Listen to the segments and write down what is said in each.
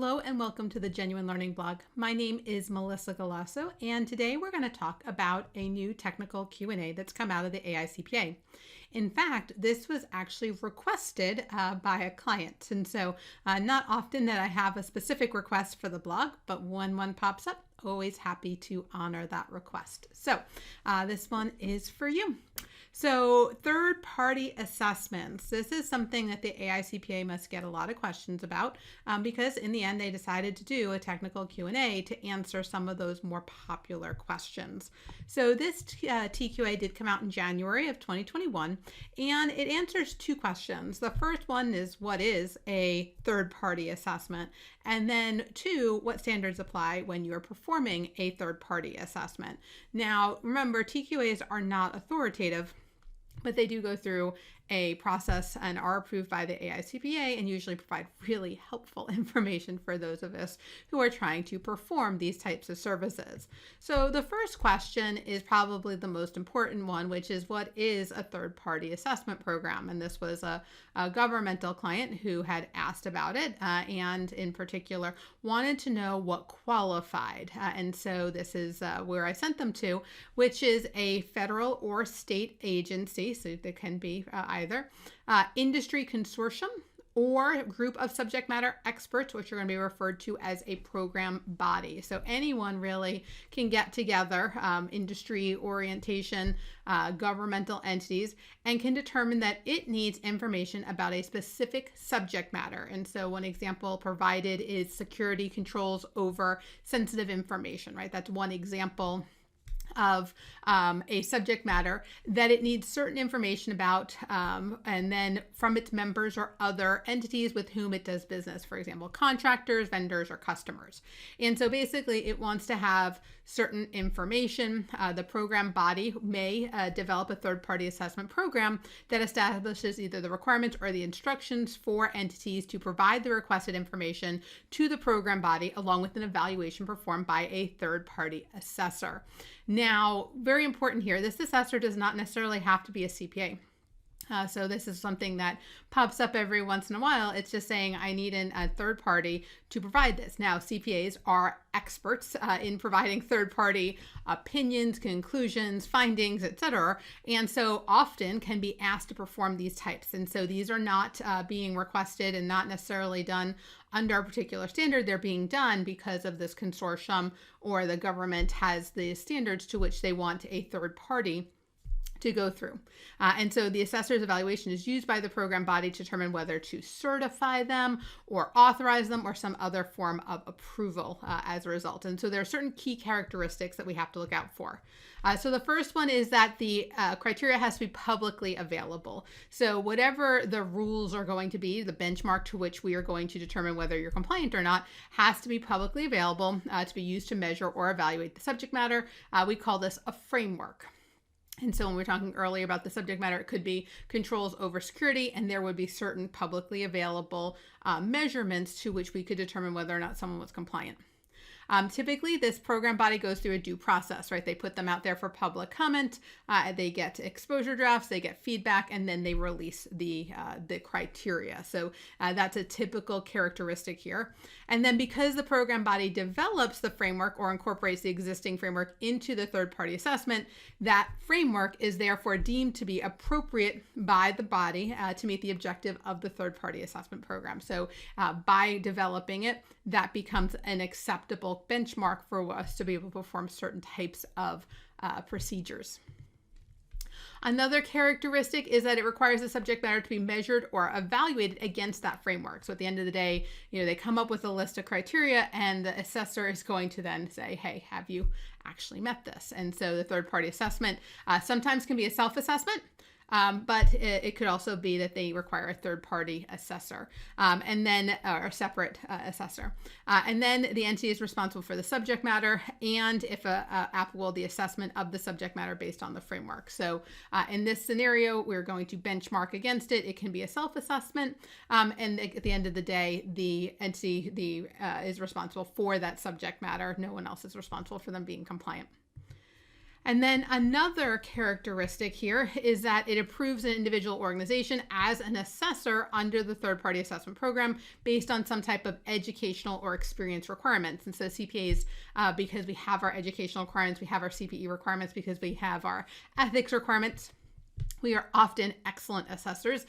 Hello and welcome to the Genuine Learning Blog. My name is Melissa Galasso, and today we're going to talk about a new technical Q&A that's come out of the AICPA. In fact, this was actually requested by a client, and so not often that I have a specific request for the blog, but when one pops up, always happy to honor that request. So this one is for you. So third-party assessments. This is something that the AICPA must get a lot of questions about because in the end they decided to do a technical Q&A to answer some of those more popular questions. So this TQA did come out in January of 2021 and it answers two questions. The first one is, what is a third-party assessment? And then two, what standards apply when you are performing a third-party assessment? Now, remember, TQAs are not authoritative, but they do go through a process and are approved by the AICPA and usually provide really helpful information for those of us who are trying to perform these types of services. So the first question is probably the most important one, which is, what is a third-party assessment program? And this was a governmental client who had asked about it and in particular wanted to know what qualified. And so this is where I sent them to, which is a federal or state agency, so they can be either industry consortium or group of subject matter experts, which are going to be referred to as a program body. So anyone really can get together, industry orientation, governmental entities, and can determine that it needs information about a specific subject matter. And so one example provided is security controls over sensitive information, right? That's one example of a subject matter that it needs certain information about and then from its members or other entities with whom it does business, for example, contractors, vendors, or customers. And so basically it wants to have certain information. The program body may develop a third-party assessment program that establishes either the requirements or the instructions for entities to provide the requested information to the program body along with an evaluation performed by a third-party assessor. Now, very important here, this assessor does not necessarily have to be a CPA. So this is something that pops up every once in a while. It's just saying I need a third party to provide this. Now, CPAs are experts in providing third party opinions, conclusions, findings, etc. And so often can be asked to perform these types. And so these are not being requested and not necessarily done under a particular standard. They're being done because of this consortium or the government has the standards to which they want a third party to go through. And so the assessor's evaluation is used by the program body to determine whether to certify them or authorize them or some other form of approval as a result. And so there are certain key characteristics that we have to look out for. So the first one is that the criteria has to be publicly available. So whatever the rules are going to be, the benchmark to which we are going to determine whether you're compliant or not, has to be publicly available to be used to measure or evaluate the subject matter. We call this a framework. And so when we were talking earlier about the subject matter, it could be controls over security, and there would be certain publicly available measurements to which we could determine whether or not someone was compliant. Typically, this program body goes through a due process, right? They put them out there for public comment, they get exposure drafts, they get feedback, and then they release the criteria. So that's a typical characteristic here. And then because the program body develops the framework or incorporates the existing framework into the third-party assessment, that framework is therefore deemed to be appropriate by the body to meet the objective of the third-party assessment program. So by developing it, that becomes an acceptable benchmark for us to be able to perform certain types of procedures. Another characteristic is that it requires the subject matter to be measured or evaluated against that framework. So at the end of the day, they come up with a list of criteria and the assessor is going to then say, hey, have you actually met this? And so the third-party assessment sometimes can be a self-assessment. But it could also be that they require a third-party assessor and then or a separate assessor. And then the entity is responsible for the subject matter and, if applicable, the assessment of the subject matter based on the framework. So in this scenario, we're going to benchmark against it. It can be a self-assessment. And at the end of the day, the entity is responsible for that subject matter. No one else is responsible for them being compliant. And then another characteristic here is that it approves an individual organization as an assessor under the third-party assessment program based on some type of educational or experience requirements. And so CPAs, because we have our educational requirements, we have our CPE requirements, because we have our ethics requirements, we are often excellent assessors,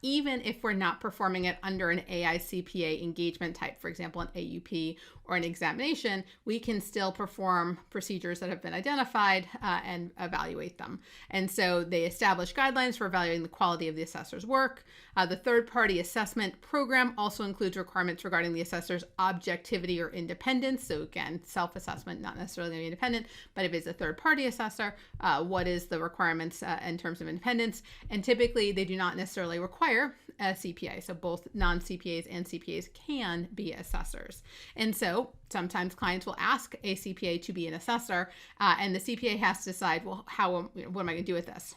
even if we're not performing it under an AICPA engagement type, for example, an AUP or an examination. We can still perform procedures that have been identified and evaluate them. And so they establish guidelines for evaluating the quality of the assessor's work. The third-party assessment program also includes requirements regarding the assessor's objectivity or independence. So again, self-assessment, not necessarily independent, but if it's a third-party assessor, what is the requirements in terms of independence? And typically they do not necessarily require a CPA. So both non-CPAs and CPAs can be assessors. And so sometimes clients will ask a CPA to be an assessor, and the CPA has to decide, well, what am I going to do with this?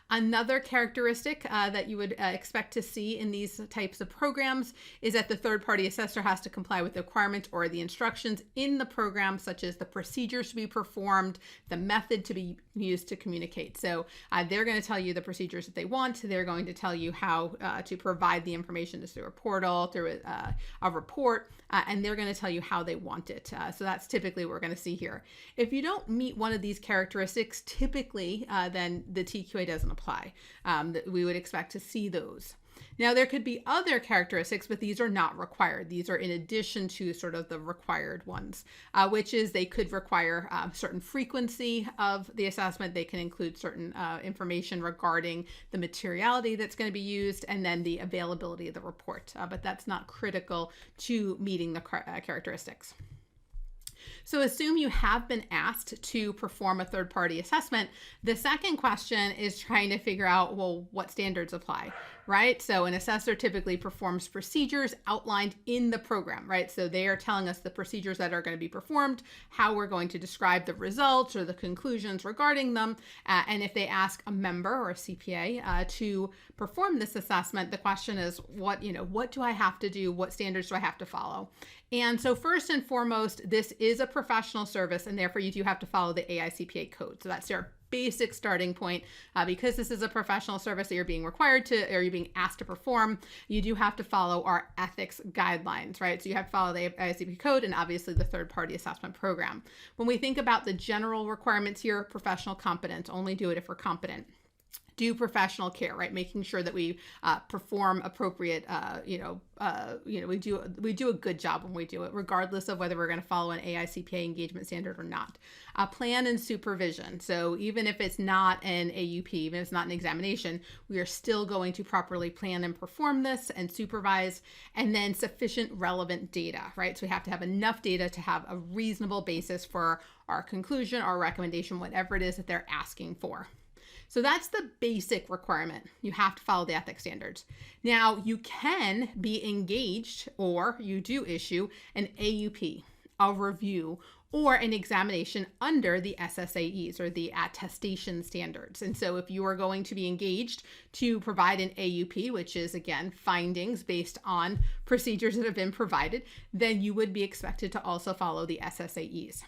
Another characteristic that you would expect to see in these types of programs is that the third-party assessor has to comply with the requirements or the instructions in the program, such as the procedures to be performed, the method to be used to communicate. So they're going to tell you the procedures that they want. They're going to tell you how to provide the information through a portal, through a report, and they're going to tell you how they want it. So that's typically what we're going to see here. If you don't meet one of these characteristics, typically then the TQA doesn't apply. We would expect to see those. Now, there could be other characteristics, but these are not required. These are in addition to sort of the required ones, which is they could require certain frequency of the assessment. They can include certain information regarding the materiality that's going to be used, and then the availability of the report. But that's not critical to meeting the characteristics. So assume you have been asked to perform a third-party assessment. The second question is trying to figure out, well, what standards apply, right? So an assessor typically performs procedures outlined in the program, right? So they are telling us the procedures that are going to be performed, how we're going to describe the results or the conclusions regarding them. And if they ask a member or a CPA to perform this assessment, the question is, what do I have to do? What standards do I have to follow? And so first and foremost, this is a professional service, and therefore you do have to follow the AICPA code. So that's your basic starting point. Because this is a professional service that you're being required to, or you're being asked to perform, you do have to follow our ethics guidelines, right? So you have to follow the AICPA code and obviously the third-party assessment program. When we think about the general requirements here, professional competence, only do it if we're competent. Do professional care, right? Making sure that we perform appropriate, we do a good job when we do it, regardless of whether we're going to follow an AICPA engagement standard or not. Plan and supervision. So even if it's not an AUP, even if it's not an examination, we are still going to properly plan and perform this and supervise. And then sufficient relevant data, right? So we have to have enough data to have a reasonable basis for our conclusion, our recommendation, whatever it is that they're asking for. So that's the basic requirement. You have to follow the ethics standards. Now, you can be engaged, or you do issue an AUP, a review, or an examination under the SSAEs, or the attestation standards. And so if you are going to be engaged to provide an AUP, which is, again, findings based on procedures that have been provided, then you would be expected to also follow the SSAEs.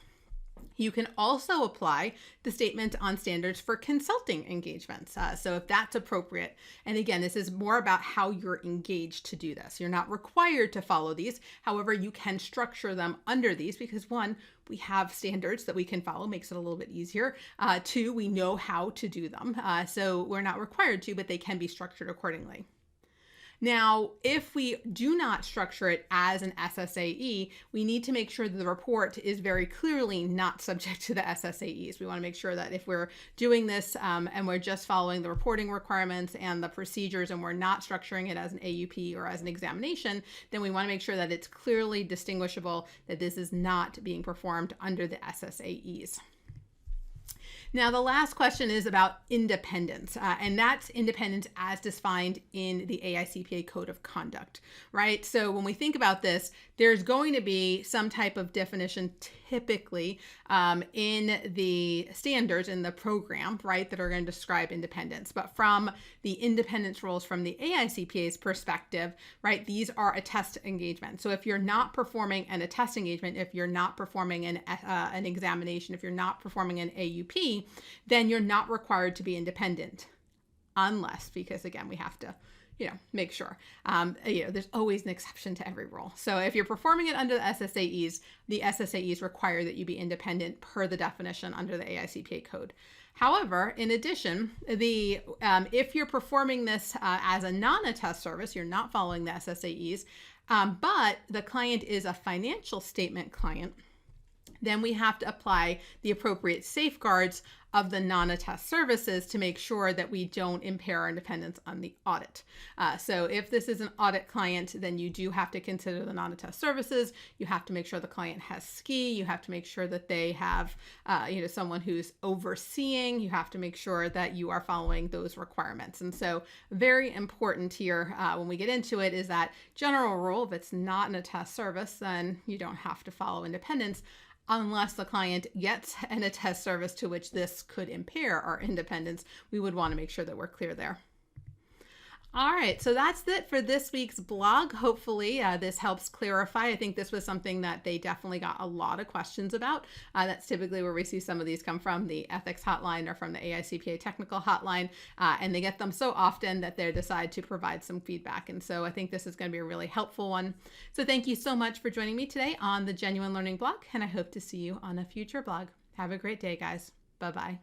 You can also apply the statement on standards for consulting engagements. So if that's appropriate, and again, this is more about how you're engaged to do this. You're not required to follow these. However, you can structure them under these because, one, we have standards that we can follow, makes it a little bit easier. Two, we know how to do them. So we're not required to, but they can be structured accordingly. Now, if we do not structure it as an SSAE, we need to make sure that the report is very clearly not subject to the SSAEs. We want to make sure that if we're doing this and we're just following the reporting requirements and the procedures and we're not structuring it as an AUP or as an examination, then we want to make sure that it's clearly distinguishable that this is not being performed under the SSAEs. Now, the last question is about independence, and that's independence as defined in the AICPA Code of Conduct, right? So when we think about this, there's going to be some type of definition typically in the standards in the program, right, that are going to describe independence. But from the independence rules from the AICPA's perspective, right, these are a test engagement. So if you're not performing a test engagement, if you're not performing an examination, if you're not performing an AUP, then you're not required to be independent, unless, because again, we have to make sure, there's always an exception to every rule. So if you're performing it under the SSAEs require that you be independent per the definition under the AICPA code. However, in addition, if you're performing this as a non-attest service, you're not following the SSAEs, but the client is a financial statement client, then we have to apply the appropriate safeguards of the non-attest services to make sure that we don't impair our independence on the audit. So if this is an audit client, then you do have to consider the non-attest services. You have to make sure the client has SKI. You have to make sure that they have someone who's overseeing. You have to make sure that you are following those requirements. And so very important here when we get into it is that general rule, if it's not an attest service, then you don't have to follow independence, unless the client gets an attest service to which this could impair our independence. We would want to make sure that we're clear there. All right, so that's it for this week's blog. Hopefully this helps clarify. I think this was something that they definitely got a lot of questions about. That's typically where we see some of these come from, the ethics hotline or from the AICPA technical hotline, and they get them so often that they decide to provide some feedback. And so I think this is going to be a really helpful one. So thank you so much for joining me today on the Genuine Learning blog, and I hope to see you on a future blog. Have a great day, guys. Bye-bye.